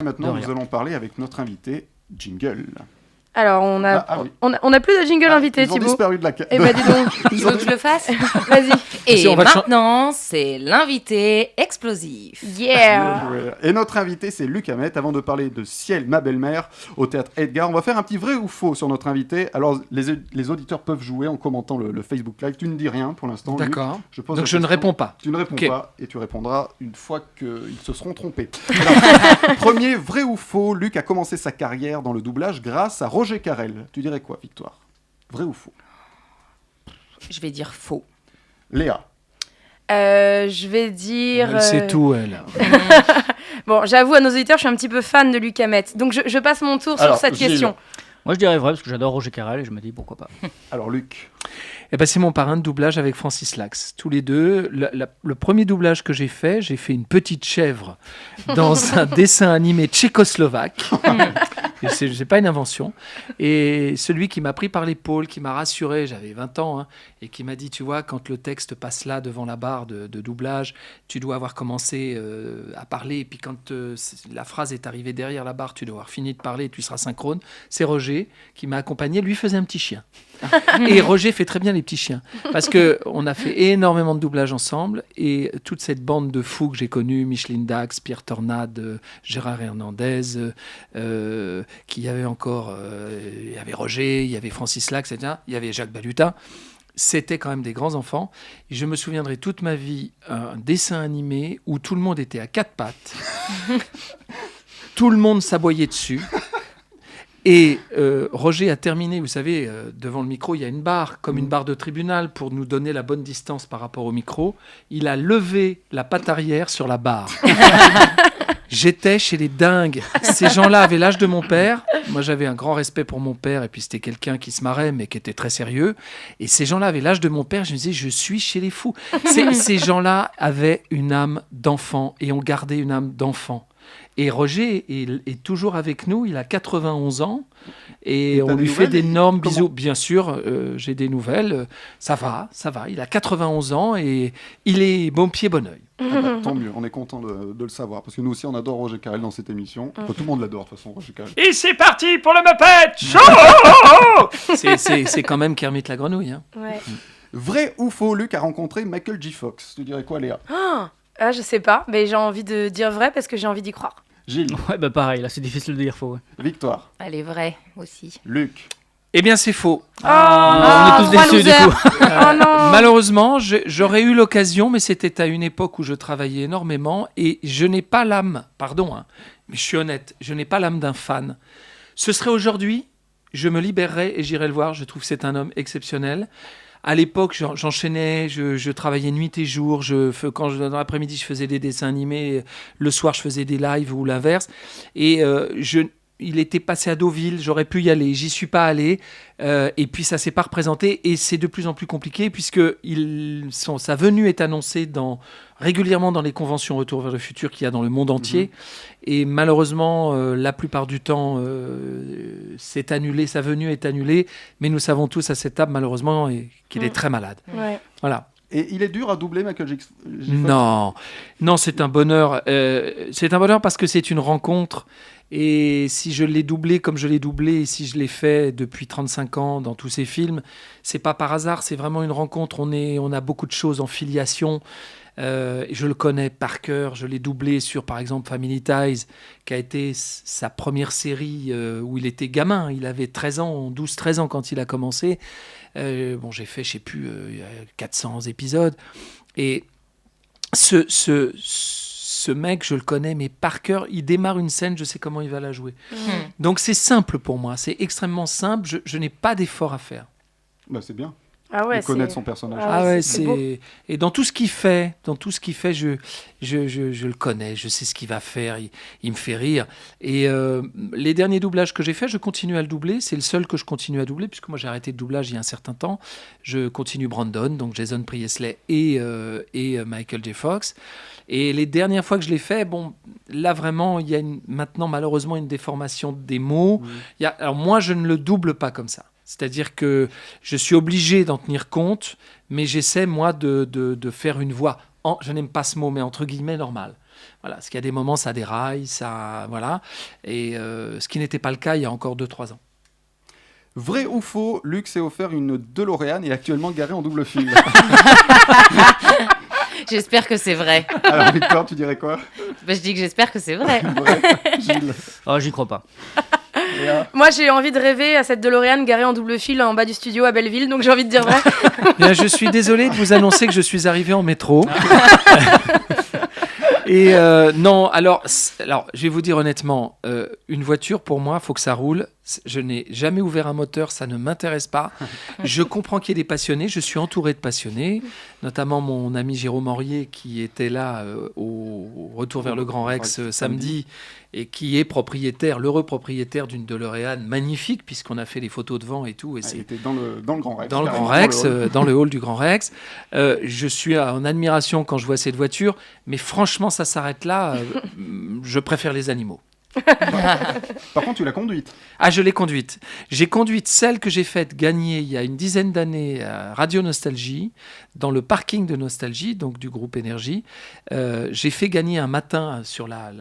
maintenant, nous allons parler avec notre invité, Jingle. Alors, on a plus de jingle invité, Thibaut. Ils ont disparu de la Eh ben, dis donc. Tu veux que je le fasse? Vas-y. Et maintenant, c'est l'invité explosif. Yeah. Et notre invité, c'est Luc Hamet. Avant de parler de Ciel, ma belle-mère, au Théâtre Edgar, on va faire un petit vrai ou faux sur notre invité. Alors, les auditeurs peuvent jouer en commentant le Facebook Live. Tu ne dis rien pour l'instant, D'accord. Luc. Donc, je ne réponds pas. Tu ne réponds pas et tu répondras une fois qu'ils se seront trompés. Alors, premier vrai ou faux, Luc a commencé sa carrière dans le doublage grâce à Roger Carrel. Tu dirais quoi, Victoire? Vrai ou faux? Je vais dire faux. Léa? Je vais dire... Elle sait tout, elle. Bon, j'avoue à nos auditeurs, je suis un petit peu fan de Luc Hamet. Donc, je passe mon tour sur cette question. Moi, je dirais vrai, parce que j'adore Roger Carrel et je me dis pourquoi pas. Alors, Luc? Eh ben, c'est mon parrain de doublage avec Francis Lax. Tous les deux, le premier doublage que j'ai fait une petite chèvre dans un dessin animé tchécoslovaque. C'est pas une invention. Et celui qui m'a pris par l'épaule, qui m'a rassuré, j'avais 20 ans, et qui m'a dit, tu vois, quand le texte passe là devant la barre de doublage, tu dois avoir commencé à parler, et puis quand la phrase est arrivée derrière la barre, tu dois avoir fini de parler, et tu seras synchrone. C'est Roger qui m'a accompagné, lui faisait un petit chien. Et Roger fait très bien les petits chiens, parce qu'on a fait énormément de doublage ensemble, et toute cette bande de fous que j'ai connue, Micheline Dax, Pierre Tornade, Gérard Hernandez, qu'il y avait encore, il y avait Roger, il y avait Francis Lax, etc. Il y avait Jacques Balutin. C'était quand même des grands enfants. Et je me souviendrai toute ma vie un dessin animé où tout le monde était à quatre pattes. Tout le monde s'aboyait dessus. Et Roger a terminé, vous savez, devant le micro, il y a une barre, comme une barre de tribunal, pour nous donner la bonne distance par rapport au micro. Il a levé la patte arrière sur la barre. J'étais chez les dingues. Ces gens-là avaient l'âge de mon père. Moi, j'avais un grand respect pour mon père, et puis c'était quelqu'un qui se marrait, mais qui était très sérieux. Et ces gens-là avaient l'âge de mon père. Je me disais, je suis chez les fous. Ces gens-là avaient une âme d'enfant, et ont gardé une âme d'enfant. Et Roger est toujours avec nous, il a 91 ans, et on lui fait d'énormes bisous. Bien sûr, j'ai des nouvelles, ça va, il a 91 ans, et il est bon pied, bon oeil. Ah bah, tant mieux, on est content de le savoir, parce que nous aussi on adore Roger Carrel dans cette émission. Enfin, tout le monde l'adore de toute façon, Roger Carrel. Et c'est parti pour le Muppet Show. C'est quand même Kermit la grenouille. Hein. Ouais. Vrai ou faux, Luc a rencontré Michael J. Fox. Tu dirais quoi, Léa? Je sais pas, mais j'ai envie de dire vrai parce que j'ai envie d'y croire. Gilles? Ouais, bah pareil, là c'est difficile de dire faux. Ouais. Victoire? Elle est vraie aussi. Luc? Eh bien, c'est faux. On est tous déçus du coup. Malheureusement, j'aurais eu l'occasion, mais c'était à une époque où je travaillais énormément et je n'ai pas l'âme, mais je suis honnête, je n'ai pas l'âme d'un fan. Ce serait aujourd'hui, je me libérerais et j'irais le voir. Je trouve que c'est un homme exceptionnel. À l'époque, j'enchaînais, je travaillais nuit et jour. Dans l'après-midi, je faisais des dessins animés. Le soir, je faisais des lives ou l'inverse. Et il était passé à Deauville, j'aurais pu y aller. J'y suis pas allé. Et puis, ça s'est pas représenté. Et c'est de plus en plus compliqué puisque sa venue est annoncée régulièrement dans les conventions Retour vers le futur qu'il y a dans le monde entier. Et malheureusement, la plupart du temps, c'est annulé, sa venue est annulée. Mais nous savons tous à cette table, malheureusement, qu'il est très malade. Ouais. Voilà. Et il est dur à doubler, Michael J. Fox? Non, c'est un bonheur. C'est un bonheur parce que c'est une rencontre. Et si je l'ai doublé comme je l'ai doublé, et si je l'ai fait depuis 35 ans dans tous ces films, c'est pas par hasard, c'est vraiment une rencontre. On a beaucoup de choses en filiation. Je le connais par cœur, je l'ai doublé sur par exemple Family Ties, qui a été sa première série où il était gamin, il avait 12-13 ans quand il a commencé. J'ai fait, je sais plus, 400 épisodes. Et ce mec, je le connais, mais par cœur, il démarre une scène, je sais comment il va la jouer. Donc c'est simple pour moi, c'est extrêmement simple, je n'ai pas d'effort à faire. Bah, c'est bien. De connaître son personnage. Et dans tout ce qu'il fait, je le connais, je sais ce qu'il va faire, il me fait rire. Et les derniers doublages que j'ai faits, je continue à le doubler. C'est le seul que je continue à doubler, puisque moi j'ai arrêté le doublage il y a un certain temps. Je continue Brandon, donc Jason Priestley et Michael J. Fox. Et les dernières fois que je l'ai fait, là vraiment, il y a maintenant malheureusement une déformation des mots. Alors moi, je ne le double pas comme ça. C'est-à-dire que je suis obligé d'en tenir compte, mais j'essaie, moi, de faire une voix, je n'aime pas ce mot, mais entre guillemets, normale. Voilà, parce qu'il y a des moments, ça déraille, voilà. Et ce qui n'était pas le cas il y a encore 2-3 ans. Vrai ou faux, Luc s'est offert une DeLorean et est actuellement garé en double fil. J'espère que c'est vrai. Alors Victor, tu dirais quoi? Je dis que j'espère que c'est vrai. Vrai. Gilles. Oh, j'y crois pas. Léa. Moi, j'ai envie de rêver à cette DeLorean garée en double fil en bas du studio à Belleville, donc j'ai envie de dire vrai. Bien, je suis désolé de vous annoncer que je suis arrivé en métro. Et non, alors, je vais vous dire honnêtement, une voiture, pour moi, il faut que ça roule. Je n'ai jamais ouvert un moteur, ça ne m'intéresse pas. Je comprends qu'il y ait des passionnés, je suis entouré de passionnés, notamment mon ami Jérôme Henrier qui était là au retour vers le Grand Rex samedi et qui est l'heureux propriétaire d'une DeLorean magnifique puisqu'on a fait les photos devant et tout. Et Il était dans le Grand Rex. dans le Grand Rex, dans le hall du Grand Rex. Je suis en admiration quand je vois cette voiture, mais franchement, ça s'arrête là. Je préfère les animaux. Par contre, tu l'as conduite. Ah, je l'ai conduite. J'ai conduite celle que j'ai faite gagner il y a une dizaine d'années à Radio Nostalgie, dans le parking de Nostalgie, donc du groupe Énergie. J'ai fait gagner un matin sur la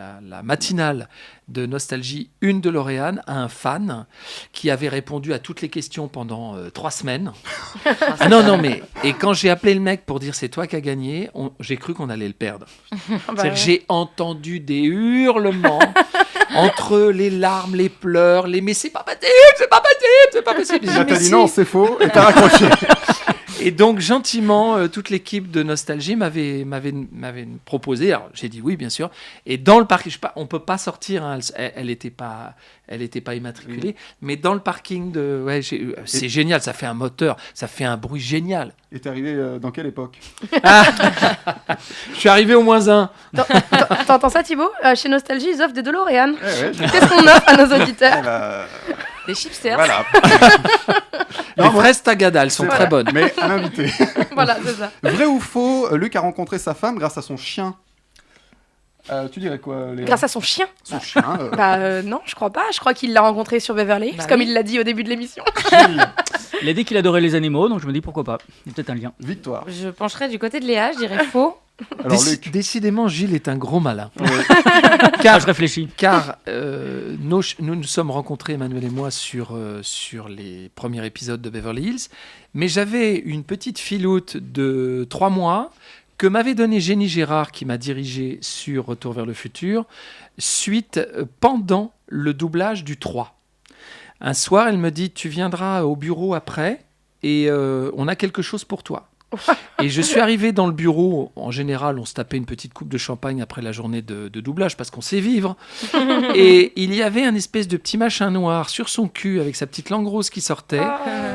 matinale de Nostalgie une DeLorean à un fan qui avait répondu à toutes les questions pendant 3 semaines. Ah non, mais... Et quand j'ai appelé le mec pour dire c'est toi qui as gagné, j'ai cru qu'on allait le perdre. C'est-à-dire que j'ai entendu des hurlements entre les larmes, les pleurs, mais c'est pas possible, c'est pas possible, c'est pas possible. Il t'a dit non, c'est faux, et t'as raccroché. Et donc, gentiment, toute l'équipe de Nostalgie m'avait proposé. Alors, j'ai dit oui, bien sûr. Et dans le parking, on ne peut pas sortir. Hein, elle n'était pas immatriculée. Oui. Mais dans le parking, c'est génial. Ça fait un moteur. Ça fait un bruit génial. Et t'es arrivé dans quelle époque? Je suis arrivé au -1. T'entends ça, Thibaut? Chez Nostalgie, ils offrent des DeLorean. Qu'est-ce qu'on offre à nos auditeurs? Des chipsters. Voilà. Les fraises Tagada, elles sont très bonnes. Mais un invité. Voilà, c'est ça. Vrai ou faux, Luc a rencontré sa femme grâce à son chien. Tu dirais quoi, Léa? Grâce à son chien? Son chien Non, je crois pas. Je crois qu'il l'a rencontré sur Beverly Hills, comme il l'a dit au début de l'émission. Il a dit qu'il adorait les animaux, donc je me dis pourquoi pas. Il y a peut-être un lien. Victoire. Je pencherai du côté de Léa, je dirais faux. Alors, Luc. Décidément, Gilles est un gros malin. Car je réfléchis. Car nous sommes rencontrés, Emmanuel et moi, sur les premiers épisodes de Beverly Hills. Mais j'avais une petite filoute de 3 mois que m'avait donné Jenny Gérard, qui m'a dirigé sur Retour vers le futur, pendant le doublage du 3. Un soir, elle me dit « Tu viendras au bureau après et on a quelque chose pour toi ». Et je suis arrivé dans le bureau. En général, on se tapait une petite coupe de champagne après la journée de doublage parce qu'on sait vivre. Et il y avait un espèce de petit machin noir sur son cul avec sa petite langue rose qui sortait.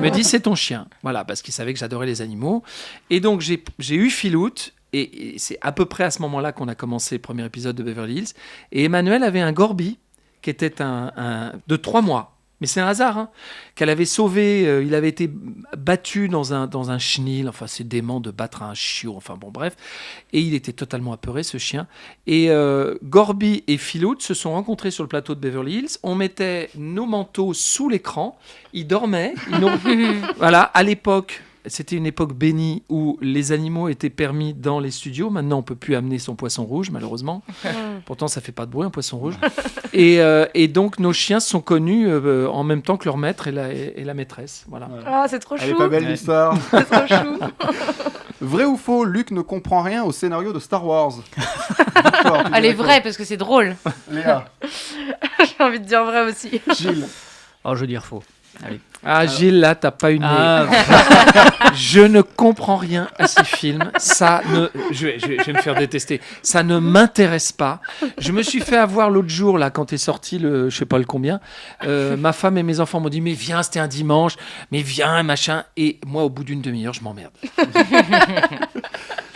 Me dit c'est ton chien. Voilà, parce qu'il savait que j'adorais les animaux. Et donc j'ai eu filoute. Et c'est à peu près à ce moment-là qu'on a commencé le premier épisode de Beverly Hills. Et Emmanuel avait un Gorby qui était un de 3 mois. Mais c'est un hasard, hein, qu'elle avait sauvé. Il avait été battu dans un chenil. Enfin, c'est dément de battre un chiot. Enfin, bon, bref. Et il était totalement apeuré, ce chien. Et Gorby et Philoute se sont rencontrés sur le plateau de Beverly Hills. On mettait nos manteaux sous l'écran. Ils dormaient. Voilà, à l'époque... C'était une époque bénie où les animaux étaient permis dans les studios. Maintenant, on ne peut plus amener son poisson rouge, malheureusement. Pourtant, ça ne fait pas de bruit, un poisson rouge. Et donc, nos chiens sont connus en même temps que leur maître et la maîtresse. Voilà. Ah, c'est trop chou. Elle est pas belle, l'histoire. C'est trop chou. Vrai ou faux, Luc ne comprend rien au scénario de Star Wars. Elle est vraie, parce que c'est drôle. Léa. J'ai envie de dire vrai aussi. Gilles. Oh, je veux dire faux. Allez. Ah, Gilles, là, t'as pas une... Je ne comprends rien à ces films. Je vais me faire détester. Ça ne m'intéresse pas. Je me suis fait avoir l'autre jour, là, quand est sorti je sais pas le combien. Ma femme et mes enfants m'ont dit, mais viens, c'était un dimanche. Mais viens, machin. Et moi, au bout d'une demi-heure, je m'emmerde.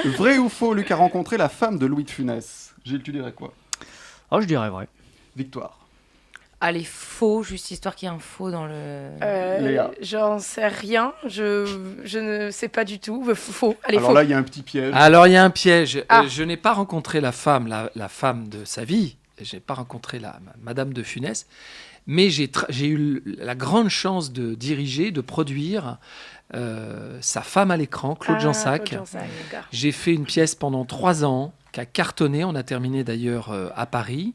Vrai ou faux, Luc a rencontré la femme de Louis de Funès. Gilles, tu dirais quoi? Oh, je dirais vrai. Victoire. Allez, faux, juste histoire qu'il y ait un faux dans le... Léa. J'en sais rien. Je ne sais pas du tout. Faux. Allez, Alors faux. là, il y a un petit piège. Alors, il y a un piège. Ah. Je n'ai pas rencontré la femme de sa vie. Je n'ai pas rencontré Madame de Funès. Mais j'ai eu la grande chance de diriger, de produire sa femme à l'écran, Claude Jansac. Claude Jansac, d'accord. J'ai fait une pièce pendant 3 ans qui a cartonné. On a terminé d'ailleurs à Paris.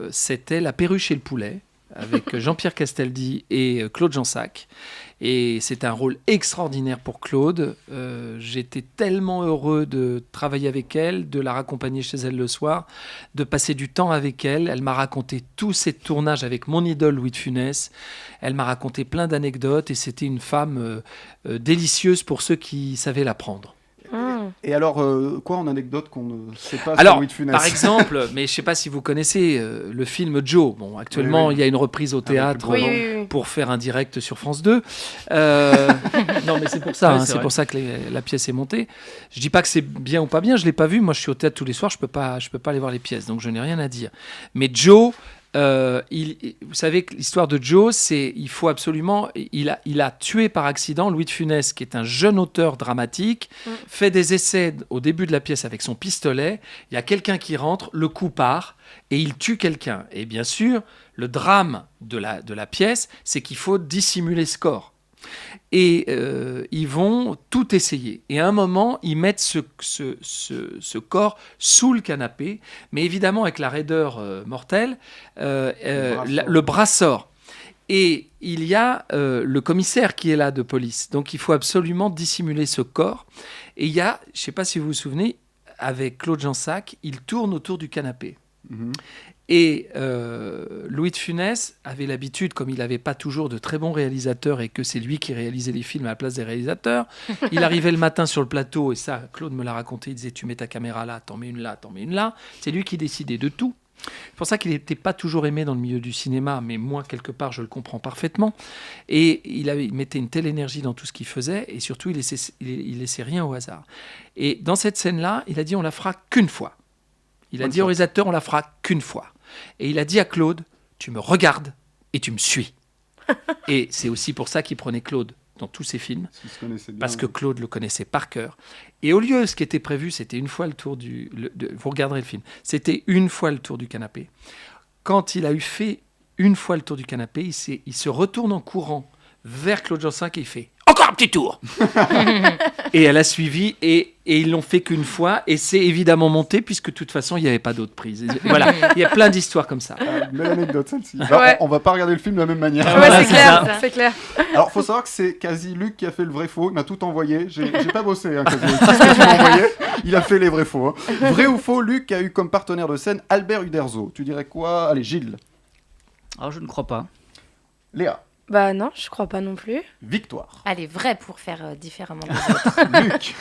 C'était La perruche et le poulet avec Jean-Pierre Castaldi et Claude Jansac. Et c'est un rôle extraordinaire pour Claude. J'étais tellement heureux de travailler avec elle, de la raccompagner chez elle le soir, de passer du temps avec elle. Elle m'a raconté tous ses tournages avec mon idole Louis de Funès. Elle m'a raconté plein d'anecdotes et c'était une femme délicieuse pour ceux qui savaient la prendre. Et alors, quoi en anecdote qu'on ne sait pas Alors, sur Louis de Funès? par exemple, mais je ne sais pas si vous connaissez le film Joe. Bon, actuellement, Oui. il y a une reprise au théâtre Oui. pour faire un direct sur France 2. Non, mais c'est pour ça, Ouais, c'est c'est vrai. pour ça que la pièce est montée. Je dis pas que c'est bien ou pas bien, je l'ai pas vu. Moi, je suis au théâtre tous les soirs, je peux pas aller voir les pièces, donc je n'ai rien à dire. Mais Joe. Vous savez que l'histoire de Joe, c'est il faut absolument. Il a tué par accident Louis de Funès, qui est un jeune auteur dramatique, fait des essais au début de la pièce avec son pistolet. Il y a quelqu'un qui rentre, le coup part et il tue quelqu'un. Et bien sûr, le drame de la pièce, c'est qu'il faut dissimuler ce corps. Et ils vont tout essayer. Et à un moment, ils mettent ce corps sous le canapé, mais évidemment avec la raideur mortelle, le bras sort. Et il y a le commissaire qui est là de police. Donc il faut absolument dissimuler ce corps. Et il y a, je ne sais pas si vous vous souvenez, avec Claude Jansac, il tourne autour du canapé. Et Louis de Funès avait l'habitude, comme il n'avait pas toujours de très bons réalisateurs et que c'est lui qui réalisait les films à la place des réalisateurs, il arrivait le matin sur le plateau, et ça, Claude me l'a raconté, il disait « tu mets ta caméra là, t'en mets une là, t'en mets une là ». C'est lui qui décidait de tout. C'est pour ça qu'il n'était pas toujours aimé dans le milieu du cinéma, mais moi, quelque part, je le comprends parfaitement. Et il mettait une telle énergie dans tout ce qu'il faisait, et surtout, il laissait rien au hasard. Et dans cette scène-là, il a dit « on la fera qu'une fois ». Il a dit au réalisateur, on la fera qu'une fois. Et il a dit à Claude, tu me regardes et tu me suis. Et c'est aussi pour ça qu'il prenait Claude dans tous ses films, parce que Claude le connaissait par cœur. Et au lieu, ce qui était prévu, c'était une fois le tour vous regarderez le film, c'était une fois le tour du canapé. Quand il a eu fait une fois le tour du canapé, il se retourne en courant vers Claude Jansac et il fait « Encore un petit tour !» Et elle a suivi et ils l'ont fait qu'une fois et c'est évidemment monté puisque de toute façon il n'y avait pas d'autres prises. Voilà, il y a plein d'histoires comme ça. Belle anecdote celle-ci. Ouais. On va pas regarder le film de la même manière. Ouais, Voilà, c'est c'est clair, ça. c'est clair. Alors, faut savoir que c'est quasi Luc qui a fait le vrai faux. Il m'a tout envoyé. J'ai pas bossé, hein, quasi. Tout ce que tu m'as envoyé, il a fait les vrais faux. Hein. Vrai ou faux, Luc a eu comme partenaire de scène Albert Uderzo. Tu dirais quoi? Allez, Gilles. Alors, je ne crois pas. Léa. Bah non, je crois pas non plus. Victoire. Allez, vrai pour faire différemment. Luc.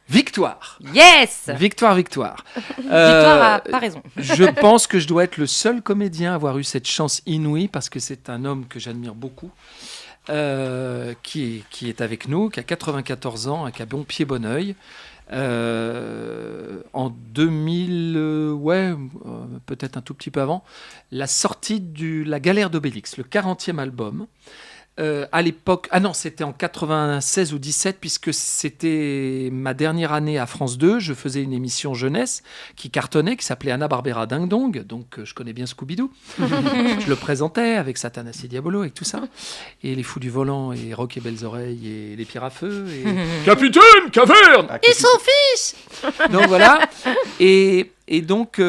Victoire. Yes. Victoire. Victoire a pas raison. Je pense que je dois être le seul comédien à avoir eu cette chance inouïe parce que c'est un homme que j'admire beaucoup. Qui est avec nous, qui a 94 ans, qui a bon pied, bon oeil. En 2000, peut-être un tout petit peu avant, la sortie de La Galère d'Obélix, le 40e album. À l'époque, c'était en 96 ou 17, puisque c'était ma dernière année à France 2. Je faisais une émission jeunesse qui cartonnait, qui s'appelait Anna Barbera Ding Dong, donc je connais bien Scooby-Doo. Je le présentais avec Satanas et Diabolo et tout ça, et les Fous du Volant et Rock et Belles Oreilles et les Pierres à Feu et Capitaine Caverne. Et son fils. Donc voilà, et donc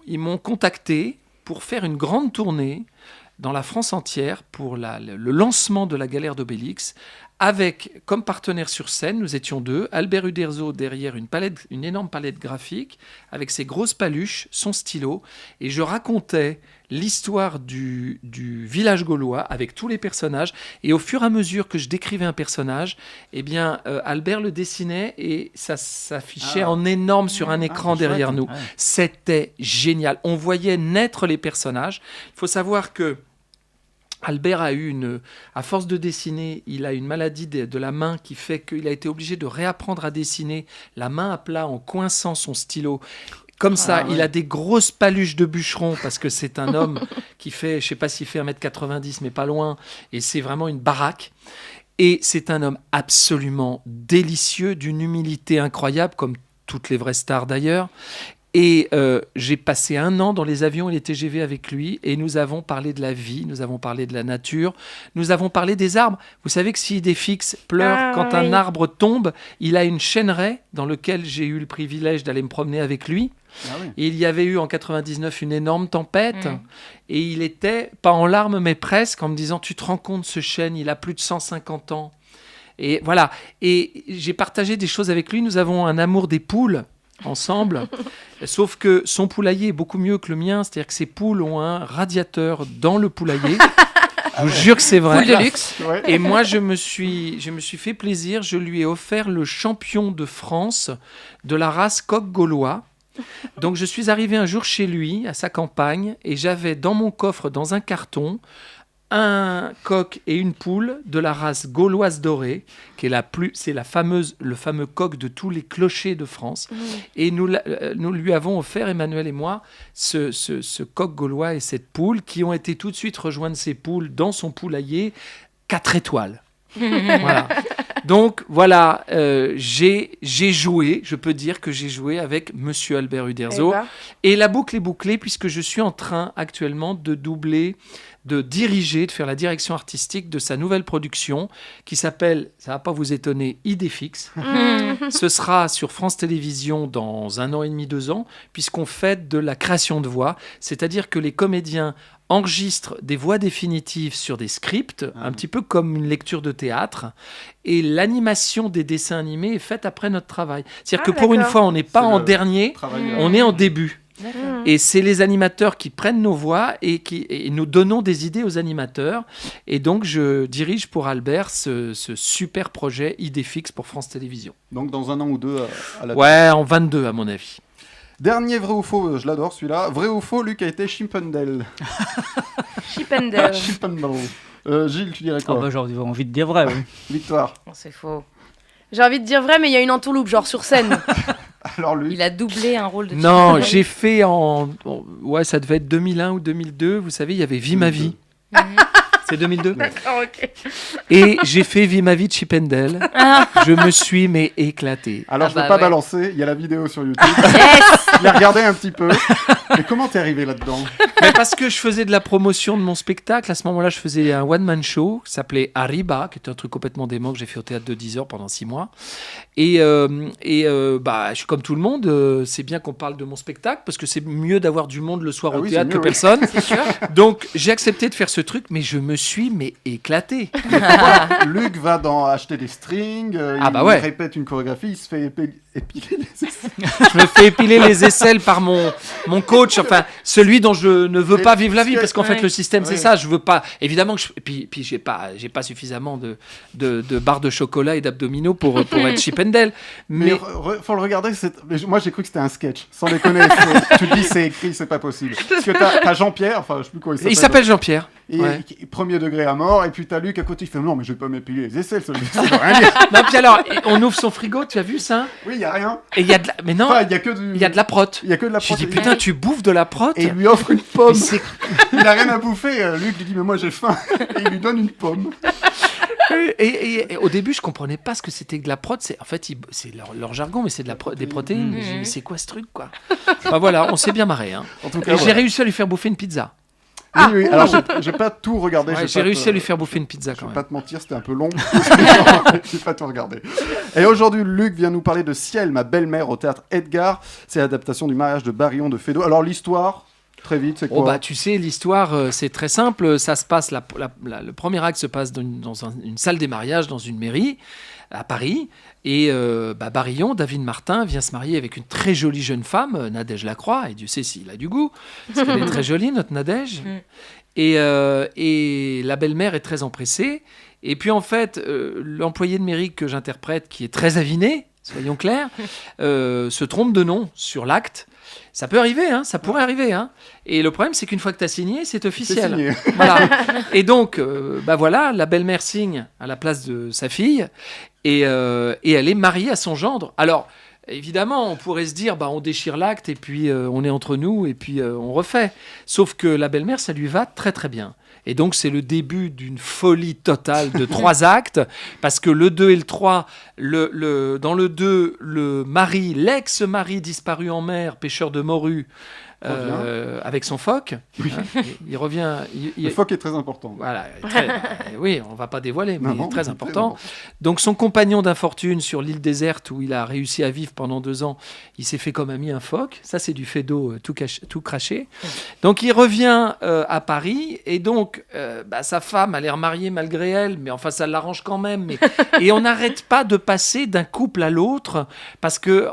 ils m'ont contacté pour faire une grande tournée dans la France entière pour le lancement de La Galère d'Obélix, avec comme partenaire sur scène, nous étions deux, Albert Uderzo derrière une énorme palette graphique, avec ses grosses paluches, son stylo, et je racontais l'histoire du village gaulois avec tous les personnages, et au fur et à mesure que je décrivais un personnage, Albert le dessinait et ça s'affichait en énorme sur un écran derrière nous. Ouais. C'était génial. On voyait naître les personnages. Il faut savoir que Albert a eu à force de dessiner, il a une maladie de la main qui fait qu'il a été obligé de réapprendre à dessiner la main à plat en coinçant son stylo. Comme ça, il a des grosses paluches de bûcheron parce que c'est un homme qui fait, je ne sais pas s'il fait 1m90, mais pas loin, et c'est vraiment une baraque. Et c'est un homme absolument délicieux, d'une humilité incroyable, comme toutes les vraies stars d'ailleurs. Et j'ai passé 1 an dans les avions et les TGV avec lui, et nous avons parlé de la vie, nous avons parlé de la nature, nous avons parlé des arbres. Vous savez que si Idéfix pleure quand un arbre tombe, il a une chaîneraie dans laquelle j'ai eu le privilège d'aller me promener avec lui. Et il y avait eu en 99 une énorme tempête, et il était, pas en larmes, mais presque, en me disant « Tu te rends compte, ce chêne, il a plus de 150 ans ». Et voilà, et j'ai partagé des choses avec lui, nous avons un amour des poules ensemble, sauf que son poulailler est beaucoup mieux que le mien, c'est-à-dire que ses poules ont un radiateur dans le poulailler. Je vous jure que c'est vrai. Poule de luxe. Ouais. Et moi, je me suis fait plaisir, je lui ai offert le champion de France de la race coq gaulois. Donc je suis arrivé un jour chez lui, à sa campagne, et j'avais dans mon coffre, dans un carton, un coq et une poule de la race gauloise dorée, qui est le fameux coq de tous les clochers de France. Et nous lui avons offert, Emmanuel et moi, ce coq gaulois et cette poule, qui ont été tout de suite rejoindre ces poules dans son poulailler, 4 étoiles. Voilà. Donc voilà, j'ai joué, je peux dire que j'ai joué avec Monsieur Albert Uderzo. Et la boucle est bouclée puisque je suis en train actuellement de diriger, de faire la direction artistique de sa nouvelle production qui s'appelle, ça va pas vous étonner, Idéfix. Ce sera sur France Télévisions dans 1 an et demi, 2 ans, puisqu'on fait de la création de voix, c'est-à-dire que les comédiens enregistre des voix définitives sur des scripts, un petit peu comme une lecture de théâtre, et l'animation des dessins animés est faite après notre travail. C'est-à-dire que pour une fois, on n'est pas en dernier, on est en début. Et c'est les animateurs qui prennent nos voix et nous donnons des idées aux animateurs. Et donc, je dirige pour Albert ce super projet Idéfix pour France Télévisions. Donc, dans 1 an ou 2 à la Ouais, en 22 à mon avis. Dernier vrai ou faux, je l'adore celui-là. Vrai ou faux, Luc a été Chippendale. Chippendale. Gilles, tu dirais quoi? J'ai envie de dire vrai. Oui. Victoire. C'est faux. J'ai envie de dire vrai, mais il y a une entourloupe, genre sur scène. Alors Luc. Il a doublé un rôle de Non, j'ai fait ouais, ça devait être 2001 ou 2002. Vous savez, il y avait Vie ma vie. C'est 2002. D'accord, ok. Et j'ai fait Vie ma vie de Chippendale. Je me suis éclaté. Alors je ne vais pas balancer, il y a la vidéo sur YouTube. Je l'ai regardé un petit peu. Mais comment t'es arrivé là-dedans? Mais parce que je faisais de la promotion de mon spectacle. À ce moment-là, je faisais un one-man show qui s'appelait Arriba, qui était un truc complètement dément que j'ai fait au théâtre de 10 heures pendant 6 mois. Et je suis comme tout le monde. C'est bien qu'on parle de mon spectacle parce que c'est mieux d'avoir du monde le soir au théâtre que personne. Donc j'ai accepté de faire ce truc, mais je me suis éclaté. Luc va acheter des strings, il répète une chorégraphie, il se fait épiler les aisselles. Je me fais épiler les aisselles par mon coach, enfin celui dont je ne veux pas vivre la vie, parce qu'en fait le système c'est ça, je veux pas, évidemment que et puis j'ai pas suffisamment de barres de chocolat et d'abdominaux pour être Chippendale, mais faut le regarder, moi j'ai cru que c'était un sketch, sans déconner. Tu te dis c'est écrit, c'est pas possible, parce que t'as Jean-Pierre, enfin je sais plus comment il s'appelle Jean-Pierre, et premier degré à mort, et puis t'as Luc à côté, il fait non mais je vais pas m'épiler les aisselles, ça veut rien dire. Non, puis alors on ouvre son frigo, tu as vu ça? Oui, il y a rien. Et il y a de la... Mais non, il y a de la prot. Il y a que de la prot. Je dis putain, tu bouffes de la prot? Et il lui offre une pomme. Il a rien à bouffer. Luc lui dit mais moi j'ai faim. Et il lui donne une pomme. Et au début, je comprenais pas ce que c'était que de la prot. En fait, c'est leur jargon, mais c'est des protéines. Mais c'est quoi ce truc, quoi? Enfin voilà, on s'est bien marré. Hein. En tout cas, et j'ai réussi à lui faire bouffer une pizza. Oui. Alors, j'ai pas tout regardé. J'ai réussi à lui faire bouffer une pizza quand même. Je vais pas te mentir, c'était un peu long. J'ai pas tout regardé. Et aujourd'hui, Luc vient nous parler de Ciel, ma belle-mère au théâtre Edgar. C'est l'adaptation du mariage de Barillon de Feydeau. Alors, l'histoire, très vite, c'est quoi? Tu sais, l'histoire, c'est très simple. Ça se passe, le premier acte se passe dans une salle des mariages, dans une mairie, à Paris. Et Barillon, David Martin, vient se marier avec une très jolie jeune femme, Nadège Lacroix, et Dieu sait s'il a du goût, parce qu'elle est très jolie, notre Nadège. Et la belle-mère est très empressée. Et puis en fait, l'employé de mairie que j'interprète, qui est très aviné, soyons clairs, se trompe de nom sur l'acte. Ça peut arriver, hein, ça pourrait arriver. Hein. Et le problème, c'est qu'une fois que tu as signé, c'est officiel. Voilà. Et donc, la belle-mère signe à la place de sa fille et elle est mariée à son gendre. Alors, évidemment, on pourrait se dire, on déchire l'acte et puis on est entre nous et puis on refait. Sauf que la belle-mère, ça lui va très très bien. Et donc, c'est le début d'une folie totale de 3 actes, parce que le 2 et le 3, dans le 2, l'ex-mari disparu en mer, pêcheur de morue, avec son phoque. Oui. Il revient. Le phoque est très important. Voilà. Oui, on ne va pas dévoiler, mais il est très important. Très important. Donc, son compagnon d'infortune sur l'île déserte où il a réussi à vivre pendant 2 ans, il s'est fait comme ami un phoque. Ça, c'est du fait d'eau tout craché. Donc, il revient à Paris et donc, sa femme a l'air mariée malgré elle, mais enfin, ça l'arrange quand même. Et on n'arrête pas de passer d'un couple à l'autre parce que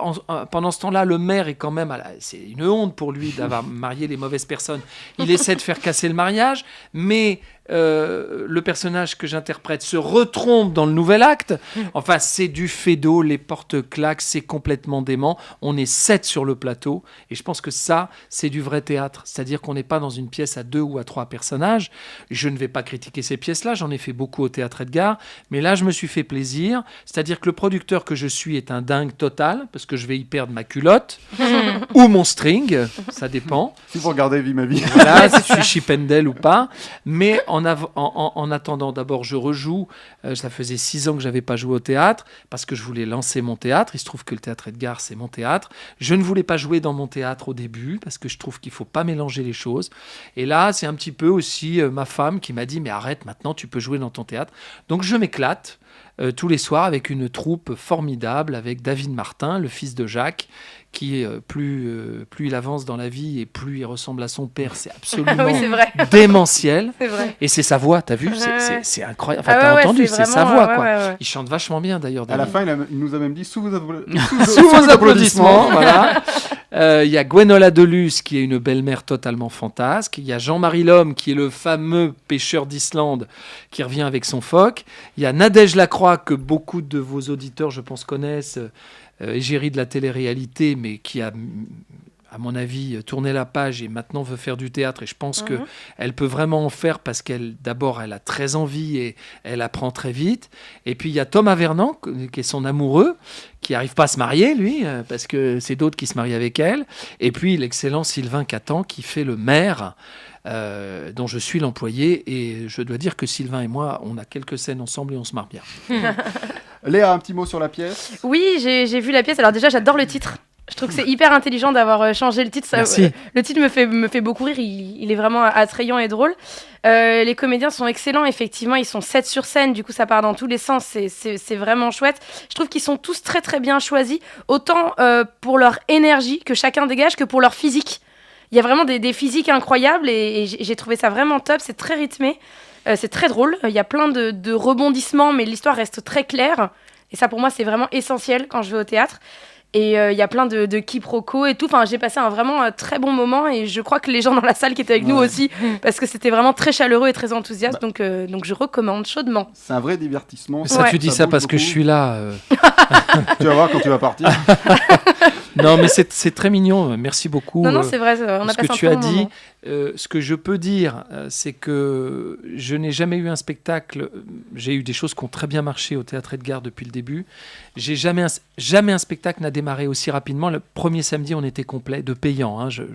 pendant ce temps-là, le maire est quand même... C'est une honte pour lui d'avoir marié les mauvaises personnes. Il essaie de faire casser le mariage, mais le personnage que j'interprète se retrompe dans le nouvel acte. Enfin, c'est du fait d'eau, les portes claquent, c'est complètement dément. On est 7 sur le plateau, et je pense que ça, c'est du vrai théâtre. C'est-à-dire qu'on n'est pas dans une pièce à 2 ou à 3 personnages. Je ne vais pas critiquer ces pièces-là, j'en ai fait beaucoup au Théâtre Edgar, mais là, je me suis fait plaisir. C'est-à-dire que le producteur que je suis est un dingue total, parce que je vais y perdre ma culotte, ou mon string, ça dépend. Si vous regardez Vie ma vie. Voilà, si je suis Chippendale ou pas. Mais en attendant, d'abord, je rejoue. Ça faisait 6 ans que je n'avais pas joué au théâtre parce que je voulais lancer mon théâtre. Il se trouve que le Théâtre Edgar, c'est mon théâtre. Je ne voulais pas jouer dans mon théâtre au début parce que je trouve qu'il ne faut pas mélanger les choses. Et là, c'est un petit peu aussi ma femme qui m'a dit « Mais arrête, maintenant, tu peux jouer dans ton théâtre. » Donc, je m'éclate tous les soirs avec une troupe formidable, avec David Martin, le fils de Jacques, qui plus il avance dans la vie et plus il ressemble à son père, c'est absolument Oui, c'est vrai. démentiel. C'est vrai. Et c'est sa voix, t'as vu, Ouais. c'est incroyable. Enfin, t'as entendu, c'est sa voix, quoi. Ouais. Il chante vachement bien, d'ailleurs. À la David. fin, il nous a même dit sous vos applaudissements, voilà. Il y a Gwenola Delus, qui est une belle-mère totalement fantasque. Il y a Jean-Marie Lhomme, qui est le fameux pêcheur d'Islande, qui revient avec son phoque. Il y a Nadège Lacroix, que beaucoup de vos auditeurs, je pense, connaissent, égérie de la télé-réalité, mais qui a, à mon avis, tourné la page et maintenant veut faire du théâtre. Et je pense qu'elle peut vraiment en faire parce d'abord, elle a très envie et elle apprend très vite. Et puis, il y a Thomas Vernant, qui est son amoureux, qui n'arrive pas à se marier, lui, parce que c'est d'autres qui se marient avec elle. Et puis, l'excellent Sylvain Catan, qui fait le maire, dont je suis l'employé. Et je dois dire que Sylvain et moi, on a quelques scènes ensemble et on se marre bien. Léa, un petit mot sur la pièce. Oui, j'ai vu la pièce. Alors déjà, j'adore le titre. Je trouve que c'est hyper intelligent d'avoir changé le titre. Merci. Le titre me fait beaucoup rire. Il est vraiment attrayant et drôle. Les comédiens sont excellents. Effectivement, ils sont 7 sur scène. Du coup, ça part dans tous les sens. C'est vraiment chouette. Je trouve qu'ils sont tous très, très bien choisis. Autant pour leur énergie que chacun dégage que pour leur physique. Il y a vraiment des physiques incroyables et j'ai trouvé ça vraiment top. C'est très rythmé. C'est très drôle. Il y a plein de rebondissements, mais l'histoire reste très claire. Et ça, pour moi, c'est vraiment essentiel quand je vais au théâtre. Et il y a plein de quiproquos et tout. Enfin, j'ai passé un vraiment très bon moment et je crois que les gens dans la salle qui étaient avec nous aussi, parce que c'était vraiment très chaleureux et très enthousiaste. Donc je recommande chaudement. C'est un vrai divertissement. Ça, tu dis ça parce que je suis là. Tu vas voir quand tu vas partir. Non, mais c'est très mignon. Merci beaucoup. Non, c'est vrai. On a ce que passé tu un as très bon dit. moment. Ce que je peux dire, c'est que je n'ai jamais eu un spectacle. J'ai eu des choses qui ont très bien marché au Théâtre Edgar depuis le début. Jamais un spectacle n'a démarré aussi rapidement. Le premier samedi, on était complet, de payant. Hein. Je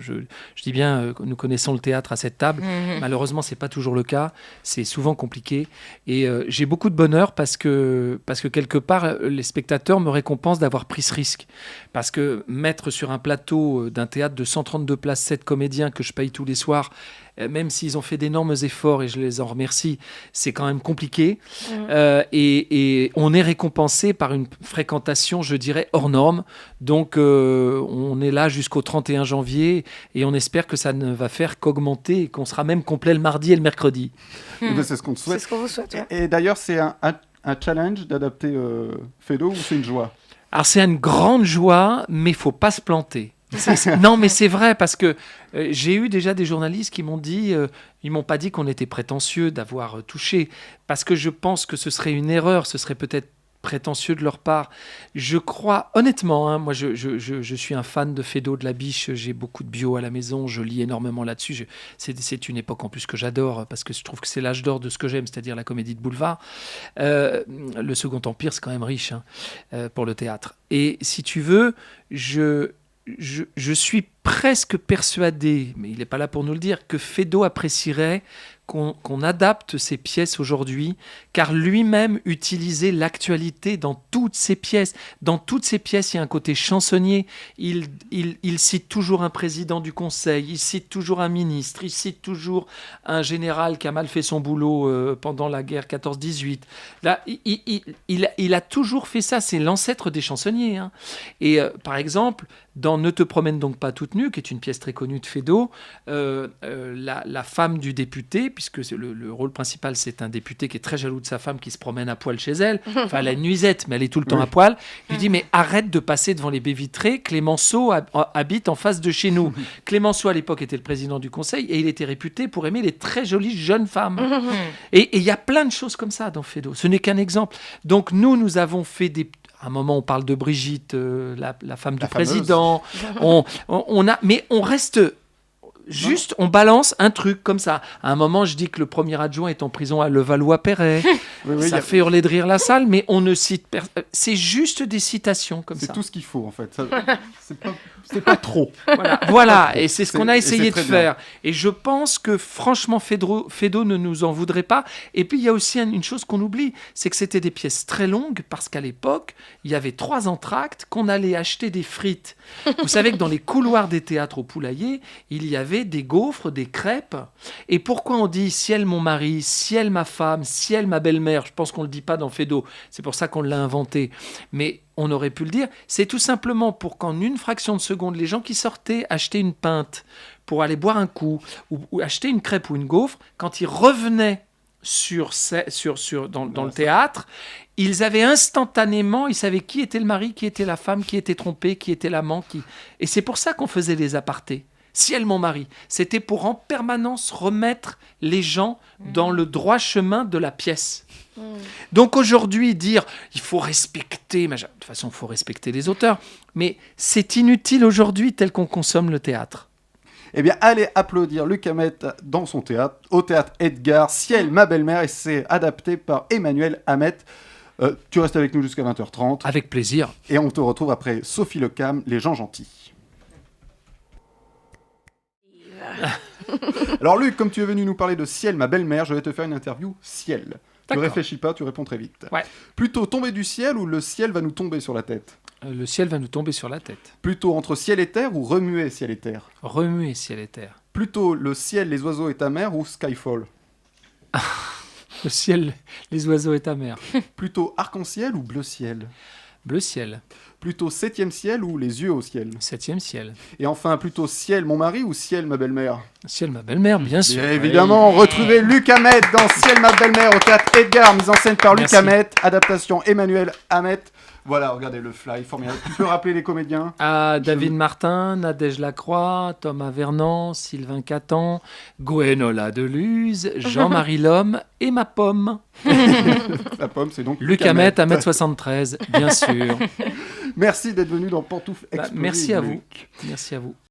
dis bien, nous connaissons le théâtre à cette table. Malheureusement, c'est pas toujours le cas. C'est souvent compliqué. Et j'ai beaucoup de bonheur parce que quelque part, les spectateurs me récompensent d'avoir pris ce risque. Parce que mettre sur un plateau d'un théâtre de 132 places 7 comédiens que je paye tous les soirs, même s'ils ont fait d'énormes efforts et je les en remercie, c'est quand même compliqué. Et on est récompensé par une fréquentation, je dirais, hors norme. Donc, on est là jusqu'au 31 janvier et on espère que ça ne va faire qu'augmenter et qu'on sera même complet le mardi et le mercredi. C'est ce qu'on te souhaite. C'est ce qu'on vous souhaite. Ouais. Et d'ailleurs, c'est un challenge d'adapter Fédo ou c'est une joie? Alors, c'est une grande joie, mais il ne faut pas se planter. Non, mais c'est vrai, parce que j'ai eu déjà des journalistes qui m'ont dit, ils m'ont pas dit qu'on était prétentieux d'avoir touché, parce que je pense que ce serait une erreur, ce serait peut-être prétentieux de leur part. Je crois, honnêtement, moi je suis un fan de Feydeau de la Biche, j'ai beaucoup de bio à la maison, je lis énormément là-dessus. C'est une époque en plus que j'adore, parce que je trouve que c'est l'âge d'or de ce que j'aime, c'est-à-dire la comédie de boulevard. Le Second Empire, c'est quand même riche pour le théâtre. Et si tu veux, je suis presque persuadé, mais il n'est pas là pour nous le dire, que Feydeau apprécierait qu'on adapte ses pièces aujourd'hui, car lui-même utilisait l'actualité dans toutes ses pièces. Dans toutes ses pièces, il y a un côté chansonnier. Il cite toujours un président du conseil, il cite toujours un ministre, il cite toujours un général qui a mal fait son boulot pendant la guerre 14-18. Là, il a toujours fait ça, c'est l'ancêtre des chansonniers. Et par exemple, dans Ne te promène donc pas toute nue, qui est une pièce très connue de Feydeau, la femme du député, puisque le rôle principal, c'est un député qui est très jaloux de sa femme qui se promène à poil chez elle. Enfin, elle a une nuisette, mais elle est tout le temps à poil. Il lui dit, mais arrête de passer devant les baies vitrées. Clémenceau habite en face de chez nous. Clémenceau, à l'époque, était le président du conseil et il était réputé pour aimer les très jolies jeunes femmes. Et il y a plein de choses comme ça dans Feydeau. Ce n'est qu'un exemple. Donc, nous avons fait à un moment, on parle de Brigitte, la femme du président. Mais on reste... Juste, on balance un truc comme ça. À un moment, je dis que le premier adjoint est en prison à Levallois-Perret. Ça fait hurler de rire la salle, mais on ne cite personne. C'est juste des citations comme ça. C'est tout ce qu'il faut, en fait. C'est pas trop. Voilà. Et c'est ce qu'on a essayé de faire. Et je pense que, franchement, Feydeau ne nous en voudrait pas. Et puis, il y a aussi une chose qu'on oublie, c'est que c'était des pièces très longues, parce qu'à l'époque, il y avait 3 entr'actes qu'on allait acheter des frites. Vous savez que dans les couloirs des théâtres au Poulailler, il y avait des gaufres, des crêpes. Et pourquoi on dit ciel mon mari, ciel ma femme, ciel ma belle-mère? Je pense qu'on ne le dit pas dans Feydeau. C'est pour ça qu'on l'a inventé. Mais on aurait pu le dire. C'est tout simplement pour qu'en une fraction de seconde, les gens qui sortaient acheter une pinte pour aller boire un coup ou acheter une crêpe ou une gaufre, quand ils revenaient dans le théâtre, ils avaient instantanément, ils savaient qui était le mari, qui était la femme, qui était trompé, qui était l'amant. Et c'est pour ça qu'on faisait les apartés. Ciel mon mari, c'était pour en permanence remettre les gens dans le droit chemin de la pièce. Donc aujourd'hui, dire il faut respecter, de toute façon il faut respecter les auteurs, mais c'est inutile aujourd'hui tel qu'on consomme le théâtre. Eh bien, allez applaudir Luc Hamet dans son théâtre, au théâtre Edgar, Ciel, ma belle-mère, et c'est adapté par Emmanuel Hamet. Tu restes avec nous jusqu'à 20h30. Avec plaisir. Et on te retrouve après Sophie Lecam, Les gens gentils. Alors Luc, comme tu es venu nous parler de Ciel, ma belle-mère, je vais te faire une interview Ciel. D'accord. Tu réfléchis pas, tu réponds très vite. Ouais. Plutôt tomber du ciel ou le ciel va nous tomber sur la tête? Le ciel va nous tomber sur la tête. Plutôt entre ciel et terre ou remuer ciel et terre? Remuer ciel et terre. Plutôt le ciel, les oiseaux et ta mère ou Skyfall? Le ciel, les oiseaux et ta mère. Plutôt arc-en-ciel ou bleu ciel? Bleu ciel. Plutôt 7e ciel ou les yeux au ciel? 7e ciel. Et enfin, plutôt ciel mon mari ou ciel ma belle-mère? Ciel ma belle-mère, bien sûr. Bien évidemment, retrouvez Luc Hamet dans Ciel ma belle-mère au théâtre Edgar, mise en scène par Luc Hamet, adaptation Emmanuel Hamet. Voilà, regardez le fly, formidable. Tu peux rappeler les comédiens? David Martin, Nadège Lacroix, Thomas Vernant, Sylvain Catan, Gwenola Deluse, Jean-Marie Lhomme et ma pomme. La pomme, c'est donc Luc Hamet, 1m73, bien sûr. Merci d'être venu dans Pantoufles Explosives. Merci à vous. Merci à vous.